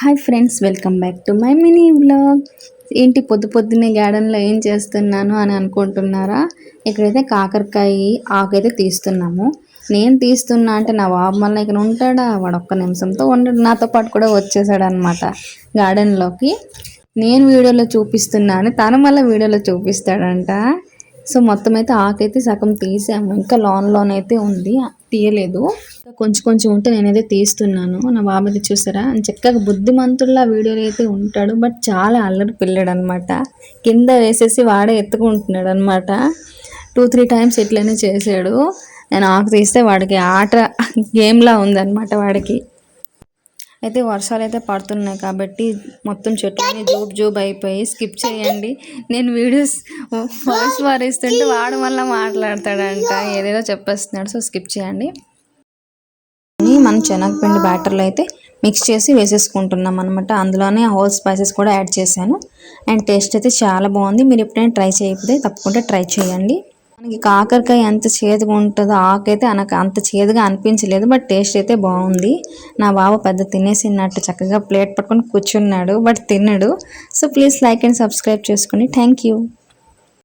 Hi friends, welcome back to my mini vlog. ఏంటి పొద్దున్నే గార్డెన్లో ఏం చేస్తున్నాను అని అనుకుంటున్నారా? ఇక్కడైతే కాకరకాయ ఆకైతే తీస్తున్నాము. నేను తీస్తున్నా అంటే నా బాబు మళ్ళీ ఇక్కడ ఉంటాడా? వాడు ఒక్క నిమిషంతో ఉండడు, నాతో పాటు కూడా వచ్చేసాడు అనమాట గార్డెన్లోకి. నేను వీడియోలో చూపిస్తున్నాను, తను మళ్ళీ వీడియోలో చూపిస్తాడంట. సో మొత్తం అయితే ఆకైతే సగం తీసాము, ఇంకా లోనైతే ఉంది, తీయలేదు. కొంచెం కొంచెం ఉంటే నేనైతే తీస్తున్నాను. నా బాబు అయితే చూసారా, చక్కగా బుద్ధిమంతుల్లా వీడియోలో అయితే ఉంటాడు, బట్ చాలా అల్లరి పిల్లడు అనమాట. కింద వేసేసి వాడే ఎత్తుకుంటున్నాడు అనమాట. 2-3 టైమ్స్ ఇట్లనే చేశాడు. నేను ఆకు తీస్తే వాడికి ఆట గేమ్లా ఉందన్నమాట వాడికి. అయితే వర్షాలు అయితే పడుతున్నాయి కాబట్టి మొత్తం చెట్లన్నీ జూబ్ అయిపోయి స్కిప్ చేయండి. నేను వీడియోస్ వాయిస్ వారిస్తుంటే వాడు మళ్ళీ మాట్లాడతాడంట, ఏదేదో చెప్పేస్తున్నాడు. సో స్కిప్ చేయండి. మనం శనగపిండి బ్యాటర్లో అయితే మిక్స్ చేసి వేసేసుకుంటున్నాం అనమాట. అందులోనే హోల్ స్పైసెస్ కూడా యాడ్ చేశాను. అండ్ టేస్ట్ అయితే చాలా బాగుంది. మీరు ఎప్పుడైనా ట్రై చేయకపోతే తప్పకుండా ట్రై చేయండి. మనకి కాకరకాయ ఎంత చేదుగా ఉంటుందో ఆకైతే అంత చేదుగా అనిపించలేదు, బట్ టేస్ట్ అయితే బాగుంది. నా బాబు పెద్ద తినేసినట్టు చక్కగా ప్లేట్ పట్టుకొని కూర్చున్నాడు, బట్ తిన్నాడు. So please like and subscribe చేసుకోండి. Thank you.